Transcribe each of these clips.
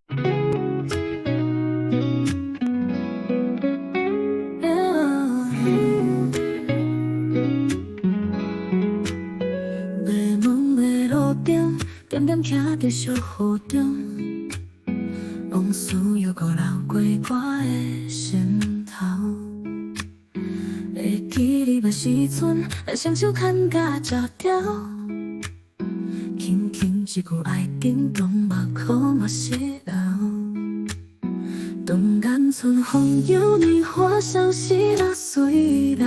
迷蒙的路顶，点点徛在小雨中，往事又搁流过我的心头。会记你的时阵，双手牵甲食条，轻轻一句爱紧讲，目眶嘛湿流。动眼春风有你花消息那随流，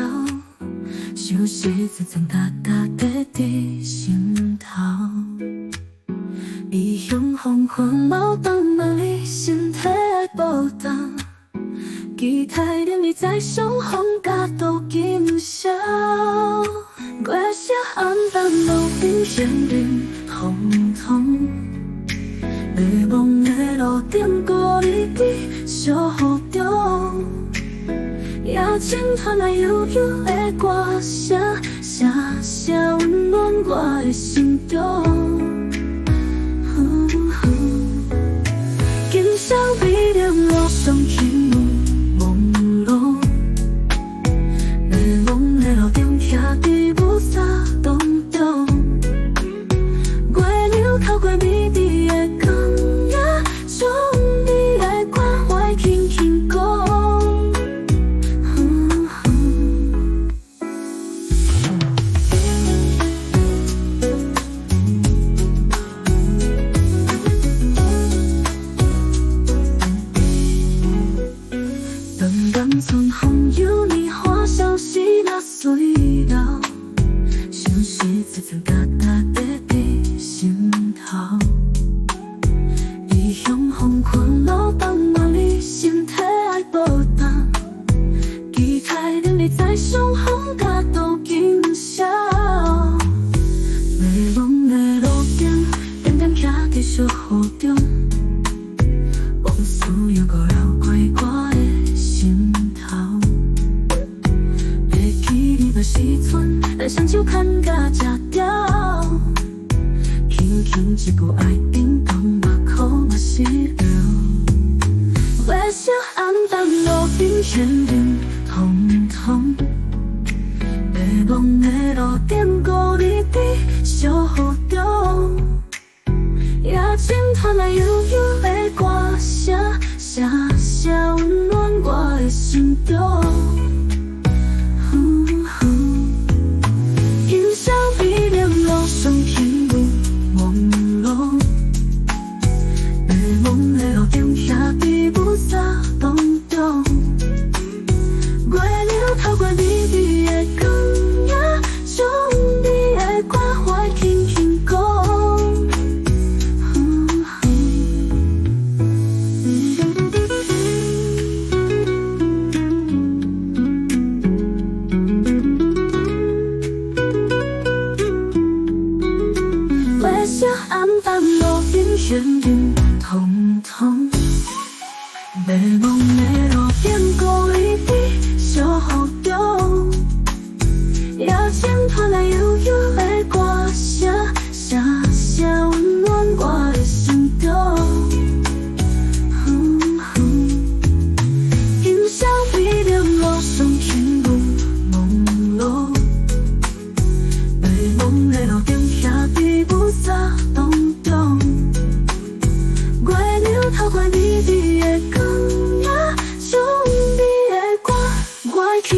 想是自曾踏踏地伫心头。异乡黄昏毛当问你身体的波动，期待着你在相逢甲度今宵。月色暗淡路边行人通通，迷蒙的路顶孤你伫小雨中，夜深传来悠悠的歌声，声声温暖我的心中。今宵美丽路上轻雾朦胧，迷蒙的路顶徛伫雾沙当中，月亮透过微微的光影，将你的关怀轻轻讲。春风有你花消息那随流，想是自曾踏踏地伫心头。异乡黄昏路放望你身体的波动，期待着你在相逢甲度今宵。迷蒙的路顶，点点徛伫小雨中，往事又搁流过我的心头。会记你的时阵，双手牵甲食条，轻轻一句爱叮当，目眶嘛湿流。月色暗淡路边行人通通，迷蒙的路顶孤你伫小雨中，夜深传来悠悠的歌声，声声温暖我的心中。今宵美丽路上轻雾朦胧，迷蒙的路顶徛伫雾沙当中，月亮透过微微的光影，将你的关怀轻轻讲。月色暗淡路边行人通通，迷蒙的路顶孤你伫小雨中，夜深传来悠悠的歌声，声声温暖我的心中。今宵美丽路上轻雾朦胧，迷蒙的路顶徛伫雾沙当中，月亮透过微微的光影，将你的关怀轻